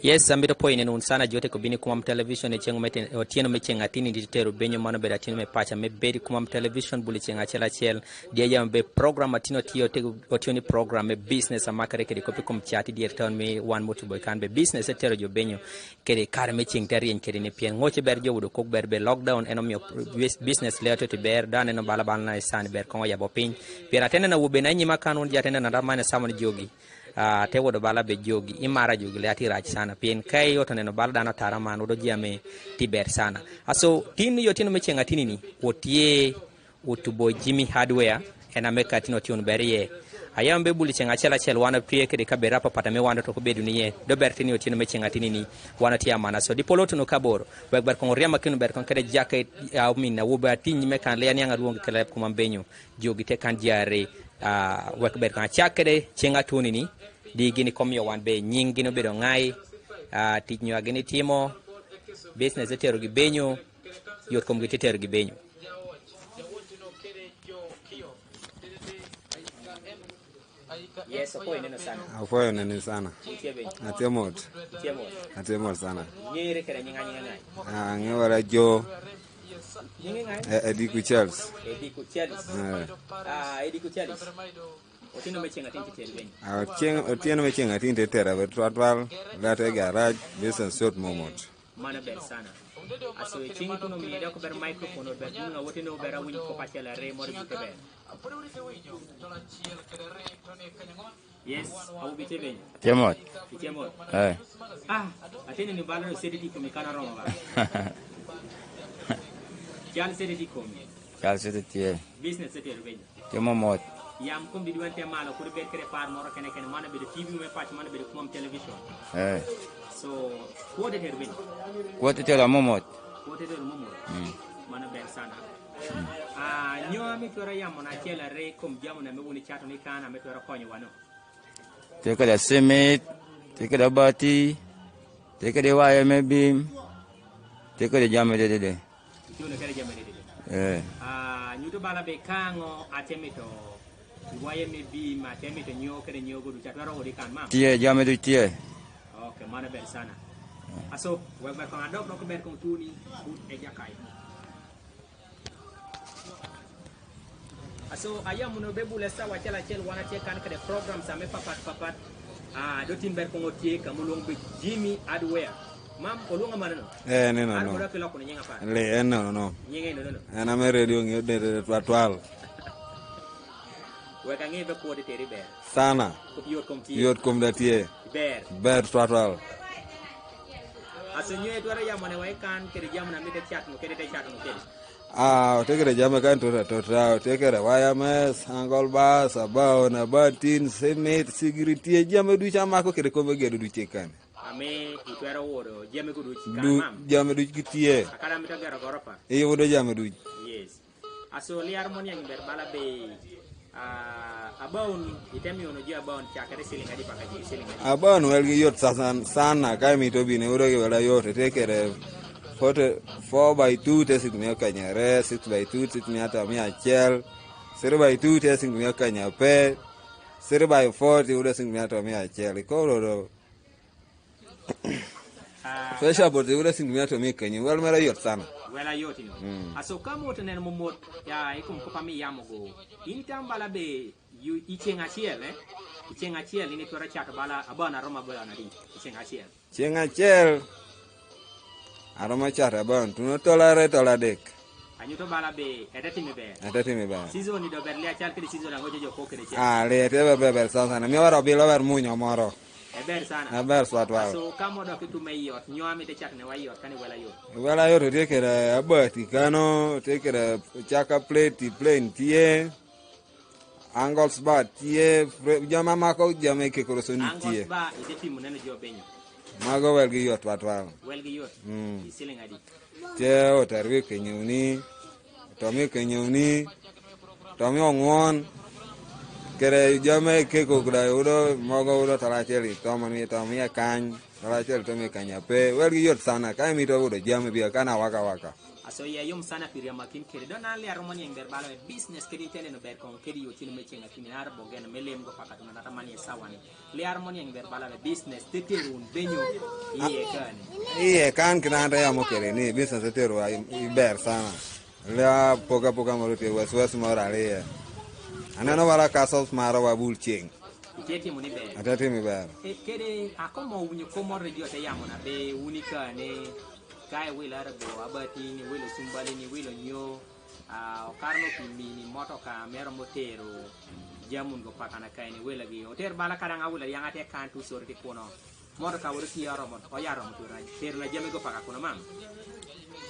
Yes, ambito poi ne sana jote ko bini kumam television e chengo meten o tieno me chenga tini di tero benyo mano be datino me pacha me bedi kumam television buli chenga chela chel dia jam be program atino tio te o tioni program me business amakare ke ko kum chati di town me one moto boy kan be business e tero jo benyo ke kar me cheng terien ke ne pien ngoche ber jo do ko ber be lockdown eno mi business leto te ber dan eno bala bala na san ber ko ya bo pin pira tena na ube na nyima kanon jatena na ramane samon jogi te wodo bala be jogi imara jogi le ati rach sana pien kai yoto neno bala dana tara man wodo jiame tiber sana aso tin yo tino mechenga tinini wotie utubo Jimmy Hardware ena meka tino tion berie ayam be buli chenga chela chel wana pie ke de kabera papa me wanda to ko bedu niye do bertini yo tino mechenga tinini wana tia mana so dipoloto no kabor ber kon riama kinu ber kon kede jake min na woba tinni mekan le nyanga duong kele ko mambenyo jogi te kan diare wek ber kan chakede chenga tunini di gini komyo wan be nyingino bedo ngai tijnyo agini timo business etero gi benyo yot kom gi tetero gi benyo. Yes, apoyo neno sana. Apoyo neno sana. Atemot. Atemot sana. Nyere kere nyinga ngai. Ngewara jo. Ediku Charles. Ediku Charles. Ediku Charles. Otino mechenga tinti tel benyo. Otino mechenga tinti tera betwatwal late garage business short momot. Mana ber sana. Aso chingi kuno mi da ko ber microphone ber dunga wotino ber win ko patela re mor bite ber. Yes, au bite benyo. Temot. Temot. Atene ni balo sediti ko mi kana roma ba. Jal sediti ko mi. Jal sediti. Business setero benyo. Temomot. Yam kom di duante malo ko be kere par moro kene mana be TV me patch mana be ko television. So what did it mean? What did you momot? What did it momot? Mana be sana. Nyo mi tora yam na chela re kom jamu na me woni chato ni kana me tora konyo wano. Take the cement, take the bati, take the wire me beam, take the jamu de de. You no kere jamu de. Nyuto bala be kango atemito. Wire me beam atemito nyo kere nyo go du chato ro di kan mam. Tie jamu de tie. Okay, mana ber sana. Aso, wag ber kong adok no ko ber kong tuni but eja kai. Aso ayam muno bebule sawa chela chel wana chekan kade program sa me papat. Do tim ber kong otie kamulong be Jimmy Hardware. Mam olunga mana no? No. Ar ko kilo ko nyanga pa. Le no. Nyenge no. Ana me radio ngede twatwal. Weka ngebe ko de teri ber. Sana. Yot kom da tie. Ber twatwal. Aso nyo edwara yamone wa kan kere jamna mi de chat mo kere de chat mo kere. Tekere jame kan to tekere waya mes angol bas abao na batin semet security jame du chama ko kere ko be gedu du chekan. Ame itwara woro jame ko du chikan mam. Jame du kitie. Akara mi to gero goropa. Wodo jame du. Yes. Aso li harmony yang ber bala be abon itemi ono jia abon chakare siling adi pakaji siling adi. Abon welgi yot sana kai mi to bine uro ge wala yot tekere 4x2 tesik mi kanyare 6x2 tesik mi ata mi achel 0x2 tesik mi kanya pe 0x4 uro tesik mi ata mi achel ko ro Fesha bote uro tesik mi ata mi kanya wel mera yot sana. Wela yoti no. Aso kama otenen momot ya ikum ko pami yamogo. Intam bala be ichenga chiel Ichenga chiel ini tora chaka bala abana roma bala na di. Ichenga chiel. Chenga chiel. Aroma chara ban tuno tola dek. Anyuto bala be edati me be. Season ni do berlia chal kidi season ngoje jo kokere chiel. Le tebe be sana mi waro bi lo ber munyo moro. Eber sana. Eber swatwa. So kama do kitu me yot nyoami de chak ne wa yot kani wela yot. Wela yot tekere abati kano tekere chaka plate plain tie. Angles ba tie jama mako jama ke korosoni tie. Angles ba ideti munene jo benyo. Mago welgi yot watwa. Welgi yot. Isiling adi. Tie otarwe kenyuni. Tomi kenyuni. Tomi ongon. Kere jama ke ko kura udo mago udo talacheli tomi kan talacheli tomi kanya pe welgi yot sana kai mi to udo jama bi kana waka. aso ya yom sana piria makin kede don ali armoni yang ber balo business kedi tele no ber kon kedi yotino mechenga kiminar bogen melem go pakat na tamani sawani li armoni yang ber balo business teterun benyo iye kan kinanda ya mokere ni business teteru i ber sana la poka maruti was morale anano wala kasos mara wa bulching Jeti muni ber. Atati mi ber. Kede akomo unyo komo radio te yamona be unika ne kai wila rabo abati ni wila sumbali ni wila nyo karno kimi ni motoka mero motero jamun go pakana kai ni wila gi hotel bala kadang awula yang ate kantu sorti kono motoka urti yaro mot o yaro motura ter na jame go pakakono mam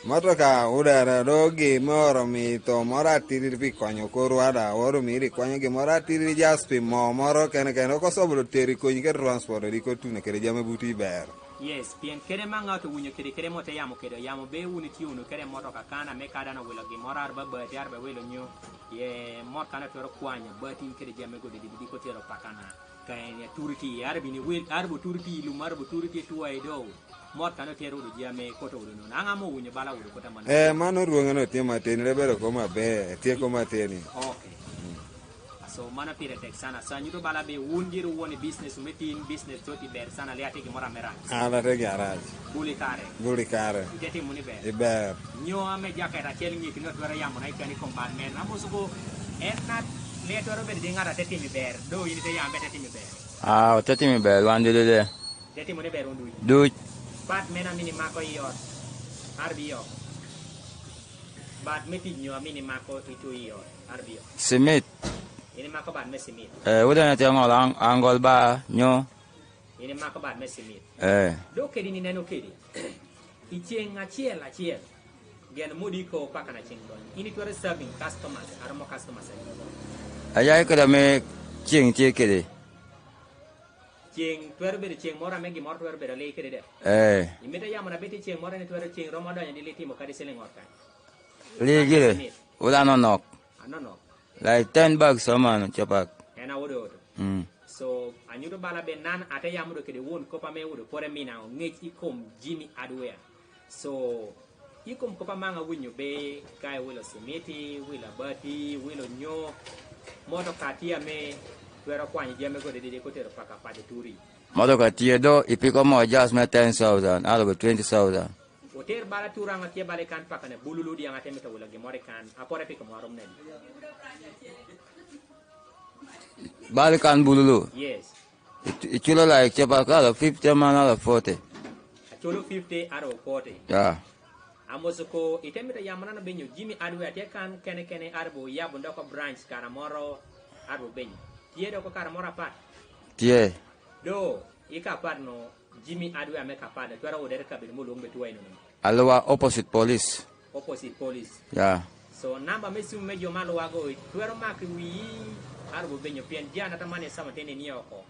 Motoka udara dogi moro mi to mora tiri pi konyo korwada oro mi ri konyo ge mora tiri jaspi moro kene ko sobro teri ko nyike transport ri ko tune kere jame buti ber. Yes, pien kere manga to unyo kere mote yamo be uniti uno kere motoka kana me kada na wila ge mora arba bati arba wilo nyo ye mot kana toro kwanya bati kere jame go di ko tero pakana kaya turki arbi ni wil arbo turki lu marbo turki tuwa edo mot kana tero do jame ko to no nanga mo unyo bala udo ko tamana mano ruonga no tie matin lebero ko mabe tie ko mateni. Okay. So mana pire tek sana sa nyuto bala be wundiru woni business metin business toti ber sana le atiki mora mera Ala te garage. Buli kare jeti muni ber Iber. nyo ame jaketa kel ngi kino twara yamo na ikani komban men amusugo enat le toro be dingara teti mi ber do yini te yambe teti mi ber tati mi ber wande de jeti muni ber undu du pat mena mini mako yot arbio bat meti nyo mini mako itu yot arbio simit ini mako bat mesimit udah nanti ngol anggol ba nyo ini mako bat mesimit do kedi ni neno kedi icheng achiel gen mudi ko pakana chingdon ini tuare serving customers armo customers ayai kada me ching kede ching tuare be ching mora megi mor tuare be le kede de imeta yamana beti ching mora ni tuare ching romodo ni liti mo kadi seleng orkan li gile udah nonok anono like $10 man chapak ena wodo so anyudo bala be nan ate yamudo kede won ko pame wodo pore mina ngech ikom Jimmy Adware so ikom ko pamanga winyo be kai wilo simiti wila bati wilo nyo moto katia me tuero kwani jame go de ko tero paka pade turi moto katia do ipiko mo just me 10,000 out of 20,000 hotel bala turanga tie bale kan paka ne bululu dia ngate meta wala ge more kan apore pika marum ne Balikan bululu. Yes. Ichulo like chapak out of 50 man out of 40. Chulo 50 out of 40. Yeah. Amosoko itemita yamana na benyo Jimmy Adware te kan kene arbo yabu ndoko branch karamoro arbo benyo. Tie doko karamora pat. Tie. Do ika pat no Jimmy Adware me kapada twara odere kabel mulung betuwa ino. Alwa opposite police. Opposite police. Yeah. So namba mesum mejo malo wago twara mak wi arbo benyo pien jana tamane sama tene nioko.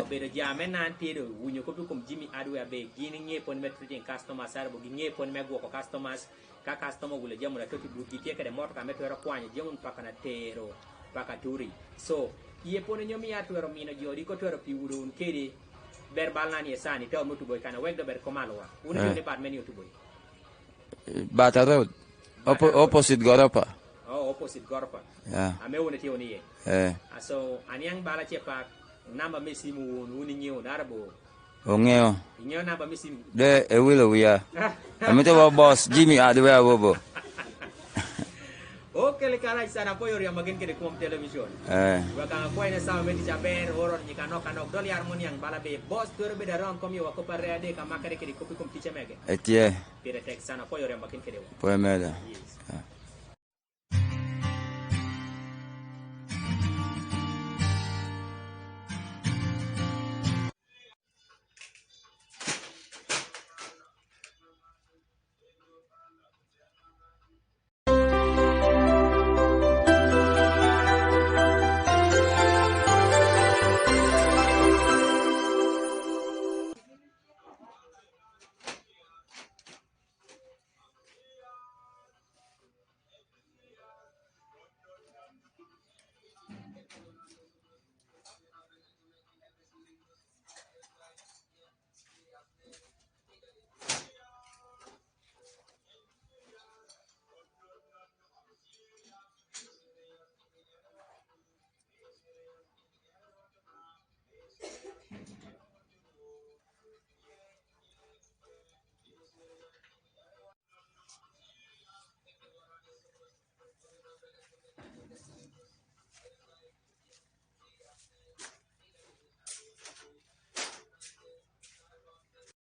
Bedo jame nanti do wunyo ko kum Jimmy Adware be gini nge pon metriting customers arbo nge pon mego ko customers ka customer gule jamu na toti buki tie kade moto ka metero kwanya jamu pakana tero paka turi so iye pon nyomi atwero mino jodi ko twero piwuro un kede berbal nani esani taw mutu boy kana wegdo ber komalowa un jodi bad meni utu boy Bata Road opposite Goropa. Oh, opposite Goropa. Yeah. Ame wona ti woni ye. So aniang bala chepa namba mesimu uni nyeo darbo. Ongeo. Nyeo namba mesimu. De ewilo wiya. Amete wa boss Jimmy Adware bobo. Okay, le kala sana po yori amagen kede kum television. Waka ko ina sama meti jaber horon ni kanok doli harmoni yang bala be boss tur be daron kom yo ko parre ade kama kede kede kopi kum tiche mege. Etie. Pire tek sana po yori amagen kede. Po meda. Yes.